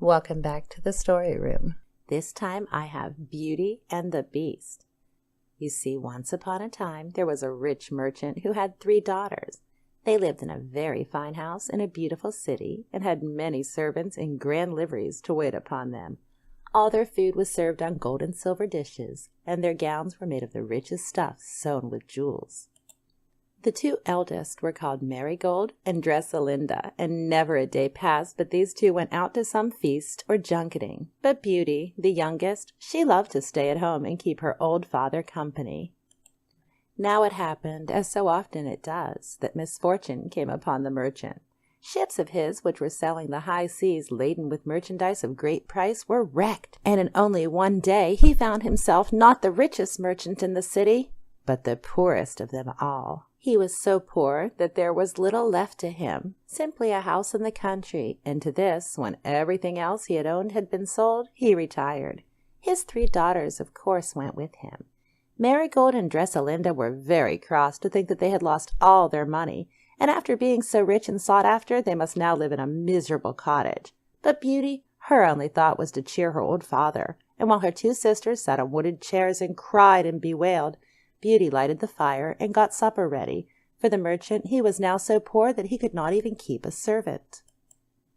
Welcome back to the story room. This time I have Beauty and the Beast. You see, once upon a time there was a rich merchant who had 3 daughters. They lived in a very fine house in a beautiful city and had many servants in grand liveries to wait upon them. All their food was served on gold and silver dishes, and their gowns were made of the richest stuff sewn with jewels. The 2 eldest were called Marigold and Dresselinda, and never a day passed but these 2 went out to some feast or junketing. But Beauty, the youngest, she loved to stay at home and keep her old father company. Now it happened, as so often it does, that misfortune came upon the merchant. Ships of his, which were sailing the high seas laden with merchandise of great price, were wrecked, and in only one day he found himself not the richest merchant in the city, but the poorest of them all. He was so poor that there was little left to him, simply a house in the country, and to this, when everything else he had owned had been sold, he retired. His 3 daughters, of course, went with him. Marigold and Dresselinda were very cross to think that they had lost all their money, and after being so rich and sought after, they must now live in a miserable cottage. But Beauty, her only thought was to cheer her old father, and while her 2 sisters sat on wooden chairs and cried and bewailed, Beauty lighted the fire and got supper ready, for the merchant he was now so poor that he could not even keep a servant.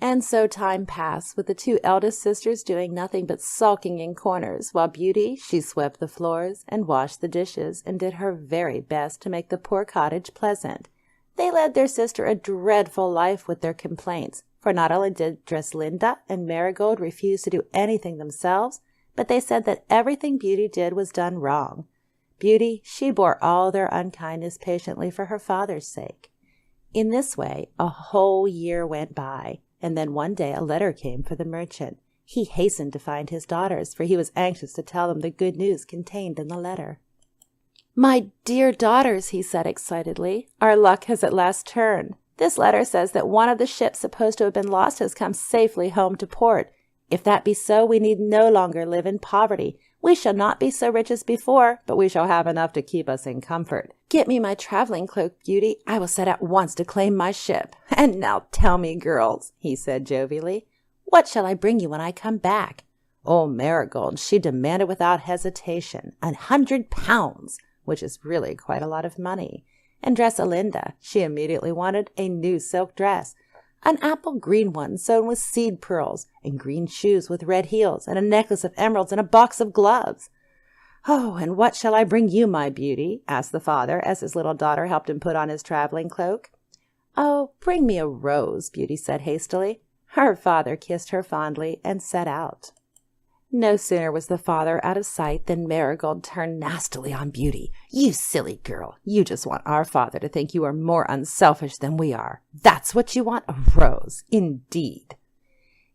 And so time passed, with the 2 eldest sisters doing nothing but sulking in corners, while Beauty, she swept the floors and washed the dishes and did her very best to make the poor cottage pleasant. They led their sister a dreadful life with their complaints, for not only did Dresselinda and Marigold refuse to do anything themselves, but they said that everything Beauty did was done wrong. Beauty, she bore all their unkindness patiently for her father's sake. In this way, a whole year went by, and then one day a letter came for the merchant. He hastened to find his daughters, for he was anxious to tell them the good news contained in the letter. "My dear daughters," he said excitedly, "our luck has at last turned. This letter says that one of the ships supposed to have been lost has come safely home to port. If that be so, we need no longer live in poverty. We shall not be so rich as before, but we shall have enough to keep us in comfort. Get me my traveling cloak, Beauty. I will set at once to claim my ship. And now tell me, girls," he said jovially, "what shall I bring you when I come back?" Oh, Marigold, she demanded without hesitation 100 pounds, which is really quite a lot of money. And Dresselinda, she immediately wanted a new silk dress, an apple green one sewn with seed pearls, and green shoes with red heels, and a necklace of emeralds, and a box of gloves. "Oh, and what shall I bring you, my Beauty?" asked the father, as his little daughter helped him put on his traveling cloak. "Oh, bring me a rose," Beauty said hastily. Her father kissed her fondly and set out. No sooner was the father out of sight than Marigold turned nastily on Beauty. "You silly girl, you just want our father to think you are more unselfish than we are. That's what you want, a rose, indeed."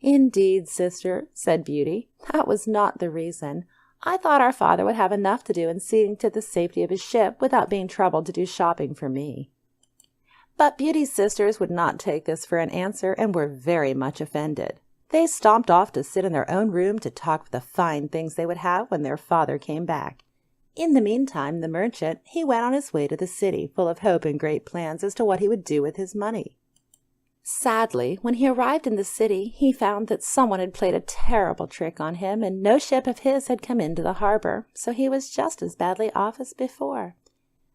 "Indeed, sister," said Beauty, "that was not the reason. I thought our father would have enough to do in seeing to the safety of his ship without being troubled to do shopping for me." But Beauty's sisters would not take this for an answer and were very much offended. They stomped off to sit in their own room to talk of the fine things they would have when their father came back. In the meantime, the merchant, he went on his way to the city, full of hope and great plans as to what he would do with his money. Sadly, when he arrived in the city, he found that someone had played a terrible trick on him, and no ship of his had come into the harbor, so he was just as badly off as before.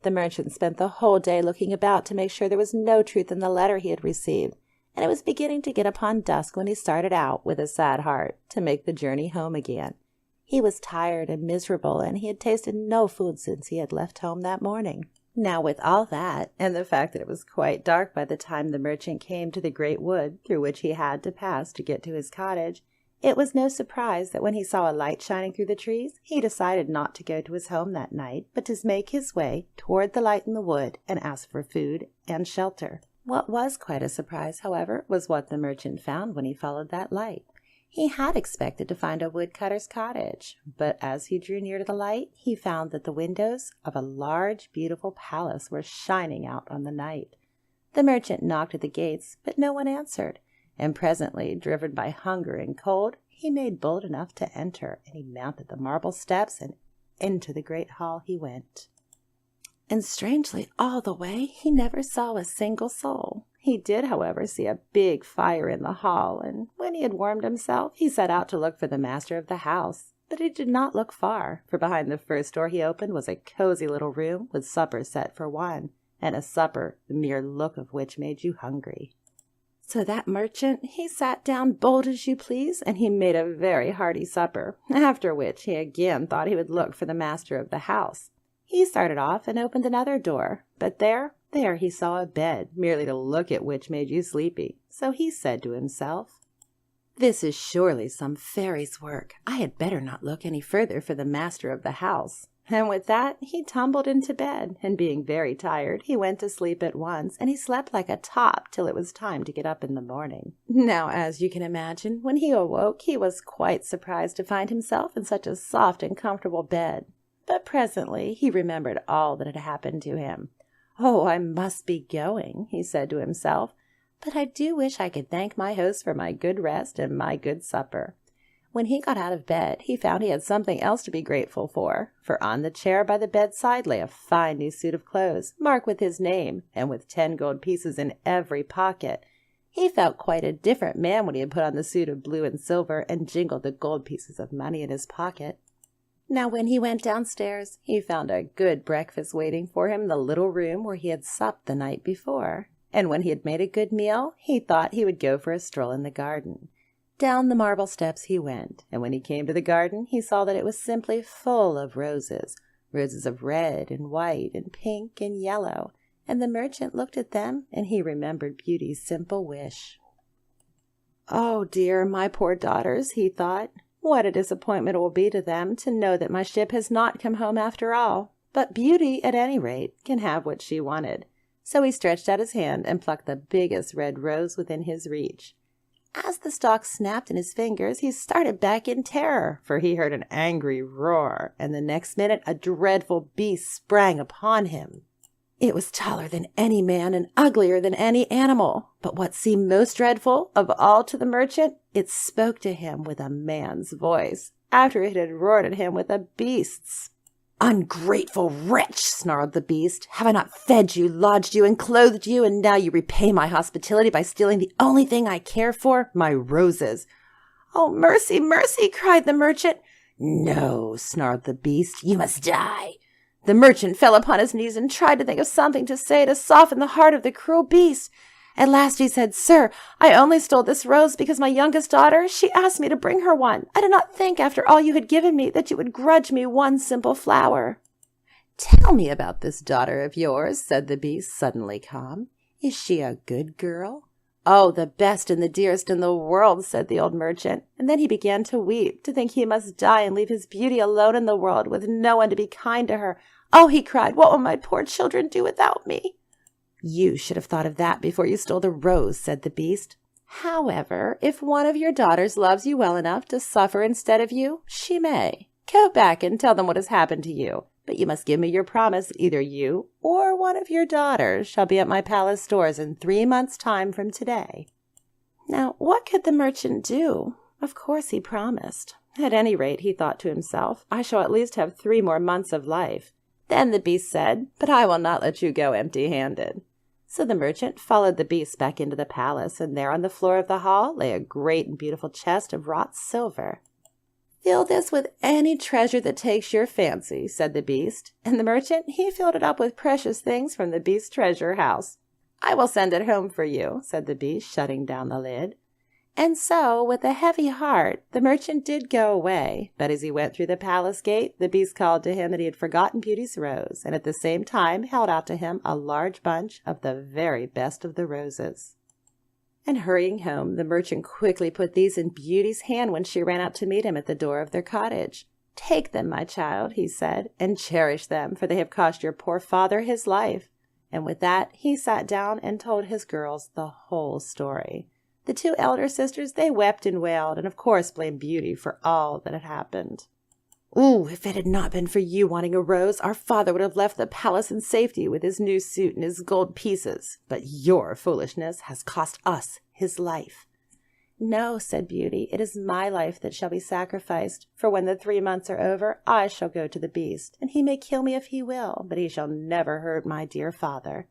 The merchant spent the whole day looking about to make sure there was no truth in the letter he had received, and it was beginning to get upon dusk when he started out, with a sad heart, to make the journey home again. He was tired and miserable, and he had tasted no food since he had left home that morning. Now, with all that, and the fact that it was quite dark by the time the merchant came to the great wood through which he had to pass to get to his cottage, it was no surprise that when he saw a light shining through the trees, he decided not to go to his home that night, but to make his way toward the light in the wood and ask for food and shelter. What was quite a surprise, however, was what the merchant found when he followed that light. He had expected to find a woodcutter's cottage, but as he drew near to the light, he found that the windows of a large, beautiful palace were shining out on the night. The merchant knocked at the gates, but no one answered, and presently, driven by hunger and cold, he made bold enough to enter, and he mounted the marble steps, and into the great hall he went. And strangely, all the way, he never saw a single soul. He did, however, see a big fire in the hall, and when he had warmed himself, he set out to look for the master of the house. But he did not look far, for behind the first door he opened was a cozy little room with supper set for one, and a supper the mere look of which made you hungry. So that merchant, he sat down bold as you please, and he made a very hearty supper, after which he again thought he would look for the master of the house. He started off and opened another door, but there he saw a bed, merely to look at which made you sleepy. So he said to himself, "This is surely some fairy's work. I had better not look any further for the master of the house." And with that, he tumbled into bed, and being very tired, he went to sleep at once, and he slept like a top till it was time to get up in the morning. Now, as you can imagine, when he awoke, he was quite surprised to find himself in such a soft and comfortable bed. But presently he remembered all that had happened to him. "Oh, I must be going," he said to himself, "but I do wish I could thank my host for my good rest and my good supper." When he got out of bed, he found he had something else to be grateful for on the chair by the bedside lay a fine new suit of clothes, marked with his name, and with 10 gold pieces in every pocket. He felt quite a different man when he had put on the suit of blue and silver and jingled the gold pieces of money in his pocket. Now when he went downstairs, he found a good breakfast waiting for him in the little room where he had supped the night before. And when he had made a good meal, he thought he would go for a stroll in the garden. Down the marble steps he went, and when he came to the garden, he saw that it was simply full of roses, roses of red and white and pink and yellow, and the merchant looked at them, and he remembered Beauty's simple wish. "Oh dear, my poor daughters," he thought, "what a disappointment it will be to them to know that my ship has not come home after all. But Beauty, at any rate, can have what she wanted." So he stretched out his hand and plucked the biggest red rose within his reach. As the stalk snapped in his fingers, he started back in terror, for he heard an angry roar, and the next minute a dreadful beast sprang upon him. It was taller than any man and uglier than any animal, but what seemed most dreadful of all to the merchant, it spoke to him with a man's voice, after it had roared at him with a beast's. "Ungrateful wretch," snarled the beast, "have I not fed you, lodged you, and clothed you, and now you repay my hospitality by stealing the only thing I care for, my roses?" "Oh, mercy, mercy!" cried the merchant. "No," snarled the beast, "you must die." The merchant fell upon his knees and tried to think of something to say to soften the heart of the cruel beast. At last he said, "Sir, I only stole this rose because my youngest daughter, she asked me to bring her one. I did not think, after all you had given me, that you would grudge me one simple flower." "Tell me about this daughter of yours," said the beast, suddenly calm. "Is she a good girl?" "Oh, the best and the dearest in the world," said the old merchant, and then he began to weep, to think he must die and leave his Beauty alone in the world, with no one to be kind to her. "Oh," he cried, "what will my poor children do without me?" "You should have thought of that before you stole the rose," said the beast. "However, if one of your daughters loves you well enough to suffer instead of you, she may. Go back and tell them what has happened to you. But you must give me your promise that either you or one of your daughters shall be at my palace doors in 3 months' time from today." Now, what could the merchant do? Of course he promised. At any rate, he thought to himself, I shall at least have 3 more months of life. Then the beast said, "But I will not let you go empty-handed." So the merchant followed the beast back into the palace, and there on the floor of the hall lay a great and beautiful chest of wrought silver. "Fill this with any treasure that takes your fancy," said the beast, and the merchant, he filled it up with precious things from the beast's treasure house. "I will send it home for you," said the beast, shutting down the lid. And so, with a heavy heart, the merchant did go away, but as he went through the palace gate, the beast called to him that he had forgotten Beauty's rose, and at the same time held out to him a large bunch of the very best of the roses. And hurrying home, the merchant quickly put these in Beauty's hand when she ran out to meet him at the door of their cottage. "Take them, my child," he said, "and cherish them, for they have cost your poor father his life." And with that, he sat down and told his girls the whole story. The 2 elder sisters, they wept and wailed, and of course blamed Beauty for all that had happened. "Ooh, if it had not been for you wanting a rose, our father would have left the palace in safety with his new suit and his gold pieces. But your foolishness has cost us his life." "No," said Beauty, "it is my life that shall be sacrificed, for when the 3 months are over, I shall go to the beast, and he may kill me if he will, but he shall never hurt my dear father."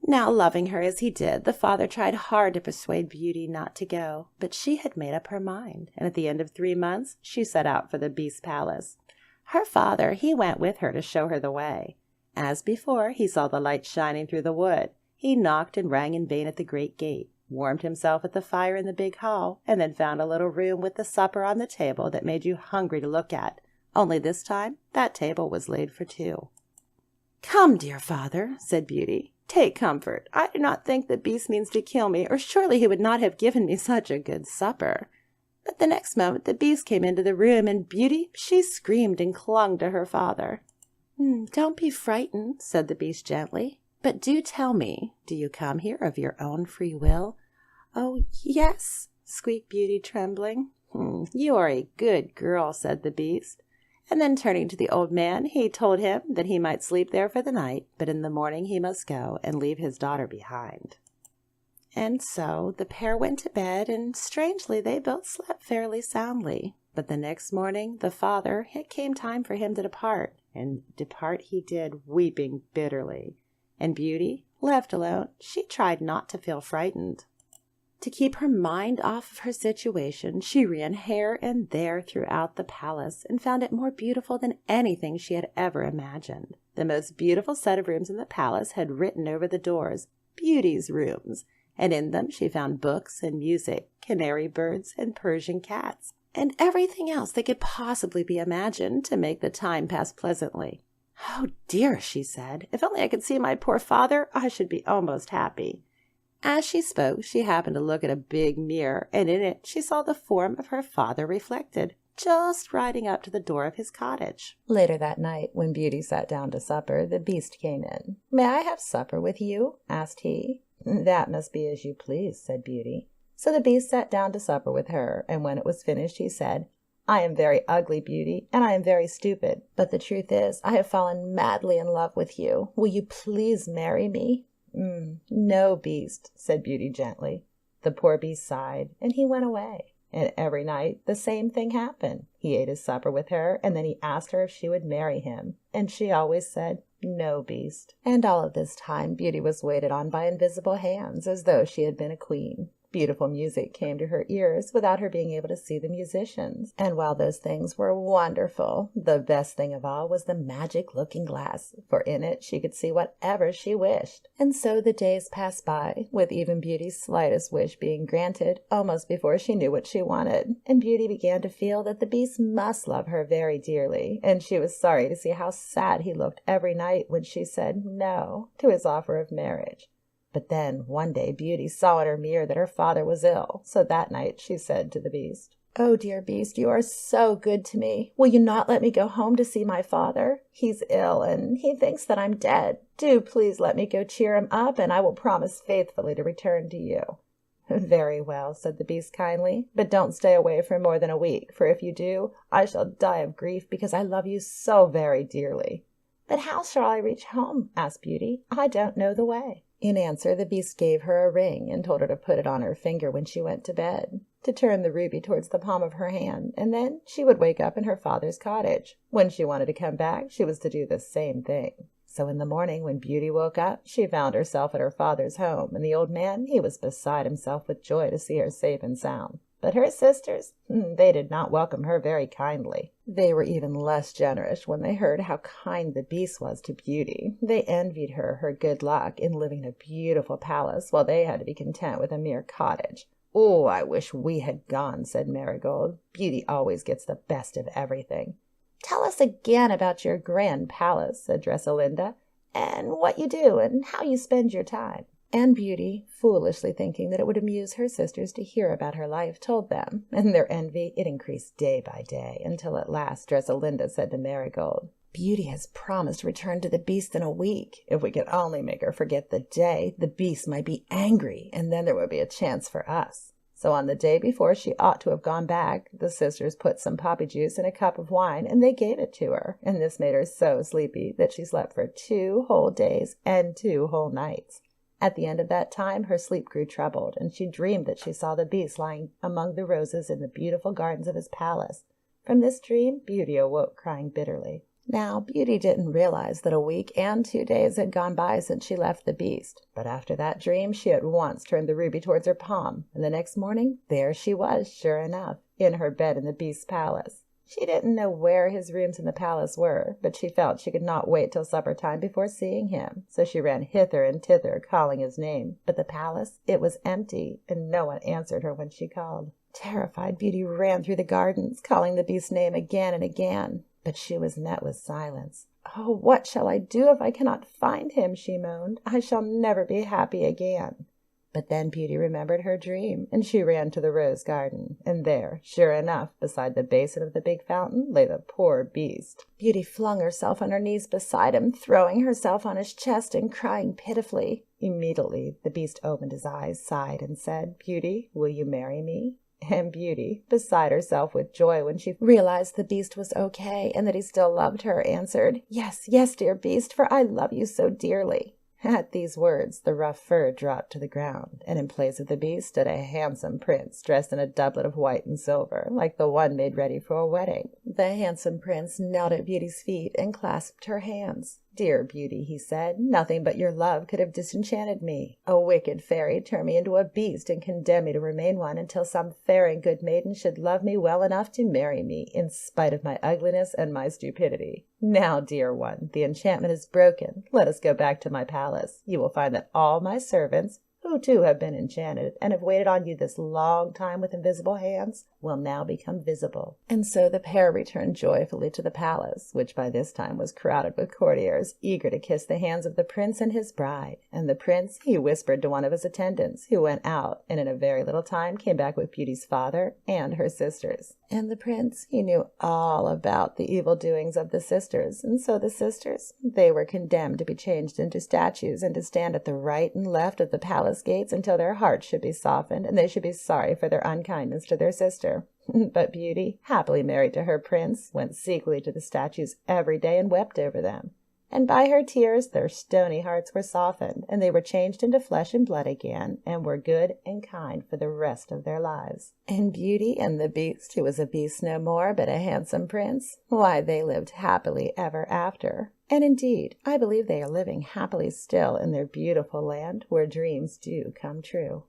Now, loving her as he did, the father tried hard to persuade Beauty not to go, but she had made up her mind, and at the end of 3 months she set out for the Beast's palace. Her father, he went with her to show her the way. As before, he saw the light shining through the wood. He knocked and rang in vain at the great gate, warmed himself at the fire in the big hall, and then found a little room with the supper on the table that made you hungry to look at. Only this time that table was laid for 2. "Come, dear father," said Beauty, "take comfort. I do not think the Beast means to kill me, or surely he would not have given me such a good supper." But the next moment the Beast came into the room, and Beauty, she screamed and clung to her father. "Don't be frightened," said the Beast gently, "but do tell me, do you come here of your own free will?" "Oh, yes," squeaked Beauty, trembling. "You are a good girl," said the Beast. And then turning to the old man, he told him that he might sleep there for the night, but in the morning he must go and leave his daughter behind. And so the pair went to bed, and strangely they both slept fairly soundly. But the next morning the father, it came time for him to depart, and depart he did, weeping bitterly. And Beauty, left alone, she tried not to feel frightened. To keep her mind off of her situation, she ran here and there throughout the palace and found it more beautiful than anything she had ever imagined. The most beautiful set of rooms in the palace had written over the doors, "Beauty's Rooms," and in them she found books and music, canary birds and Persian cats, and everything else that could possibly be imagined to make the time pass pleasantly. "Oh dear," she said, "if only I could see my poor father, I should be almost happy." As she spoke, she happened to look at a big mirror, and in it she saw the form of her father reflected, just riding up to the door of his cottage. Later that night, when Beauty sat down to supper, the Beast came in. "May I have supper with you?" asked he. "That must be as you please," said Beauty. So the Beast sat down to supper with her, and when it was finished he said, "I am very ugly, Beauty, and I am very stupid, but the truth is I have fallen madly in love with you. Will you please marry me?" "No, Beast," said Beauty gently. The poor Beast sighed, and he went away. And every night the same thing happened. He ate his supper with her, and then he asked her if she would marry him, and she always said, "No, Beast." And all of this time Beauty was waited on by invisible hands, as though she had been a queen. Beautiful music came to her ears without her being able to see the musicians. And while those things were wonderful, the best thing of all was the magic looking glass, for in it she could see whatever she wished. And so the days passed by, with even Beauty's slightest wish being granted, almost before she knew what she wanted. And Beauty began to feel that the Beast must love her very dearly, and she was sorry to see how sad he looked every night when she said no to his offer of marriage. But then, one day, Beauty saw in her mirror that her father was ill, so that night she said to the Beast, "Oh, dear Beast, you are so good to me. Will you not let me go home to see my father? He's ill, and he thinks that I'm dead. Do please let me go cheer him up, and I will promise faithfully to return to you." "Very well," said the Beast kindly, "but don't stay away for more than a week, for if you do, I shall die of grief because I love you so very dearly." "But how shall I reach home?" asked Beauty. "I don't know the way." In answer, the Beast gave her a ring and told her to put it on her finger when she went to bed, to turn the ruby towards the palm of her hand, and then she would wake up in her father's cottage. When she wanted to come back, she was to do the same thing. So in the morning, when Beauty woke up, she found herself at her father's home, and the old man, he was beside himself with joy to see her safe and sound. But her sisters, they did not welcome her very kindly. They were even less generous when they heard how kind the Beast was to Beauty. They envied her good luck in living in a beautiful palace, while they had to be content with a mere cottage. "Oh, I wish we had gone," said Marigold. "Beauty always gets the best of everything." "Tell us again about your grand palace," said Dresselinda, "and what you do, and how you spend your time." And Beauty, foolishly thinking that it would amuse her sisters to hear about her life, told them, and their envy, it increased day by day, until at last Dresselinda said to Marigold, "Beauty has promised to return to the Beast in a week. If we could only make her forget the day, the Beast might be angry, and then there would be a chance for us." So on the day before she ought to have gone back, the sisters put some poppy juice in a cup of wine, and they gave it to her, and this made her so sleepy that she slept for 2 whole days and 2 whole nights. At the end of that time her sleep grew troubled, and she dreamed that she saw the Beast lying among the roses in the beautiful gardens of his palace. From this dream Beauty awoke crying bitterly. Now, Beauty didn't realize that a week and 2 days had gone by since she left the Beast, but after that dream she at once turned the ruby towards her palm, and the next morning there she was, sure enough, in her bed in the Beast's palace. She didn't know where his rooms in the palace were, but she felt she could not wait till supper time before seeing him, so she ran hither and thither, calling his name. But the palace, it was empty, and no one answered her when she called. Terrified, Beauty ran through the gardens, calling the Beast's name again and again. But she was met with silence. "Oh, what shall I do if I cannot find him?" she moaned. "I shall never be happy again." But then Beauty remembered her dream, and she ran to the rose garden, and there, sure enough, beside the basin of the big fountain, lay the poor Beast. Beauty flung herself on her knees beside him, throwing herself on his chest and crying pitifully. Immediately the Beast opened his eyes, sighed, and said, "Beauty, will you marry me?" And Beauty, beside herself with joy when she realized the Beast was okay and that he still loved her, answered, "Yes, yes, dear Beast, for I love you so dearly." At these words the rough fur dropped to the ground, and in place of the Beast stood a handsome prince dressed in a doublet of white and silver, like the one made ready for a wedding. The handsome prince knelt at Beauty's feet and clasped her hands. "Dear Beauty," he said, "nothing but your love could have disenchanted me. A wicked fairy turned me into a beast and condemned me to remain one until some fair and good maiden should love me well enough to marry me, in spite of my ugliness and my stupidity. Now, dear one, the enchantment is broken. Let us go back to my palace. You will find that all my servants, who too have been enchanted and have waited on you this long time with invisible hands, will now become visible." And so the pair returned joyfully to the palace, which by this time was crowded with courtiers, eager to kiss the hands of the prince and his bride. And the prince, he whispered to one of his attendants, who went out, and in a very little time came back with Beauty's father and her sisters. And the prince, he knew all about the evil doings of the sisters, and so the sisters, they were condemned to be changed into statues and to stand at the right and left of the palace gates until their hearts should be softened and they should be sorry for their unkindness to their sister. But Beauty, happily married to her prince, went secretly to the statues every day and wept over them. And by her tears their stony hearts were softened, and they were changed into flesh and blood again, and were good and kind for the rest of their lives. And Beauty and the Beast, who was a beast no more, but a handsome prince, why, they lived happily ever after. And indeed, I believe they are living happily still in their beautiful land, where dreams do come true.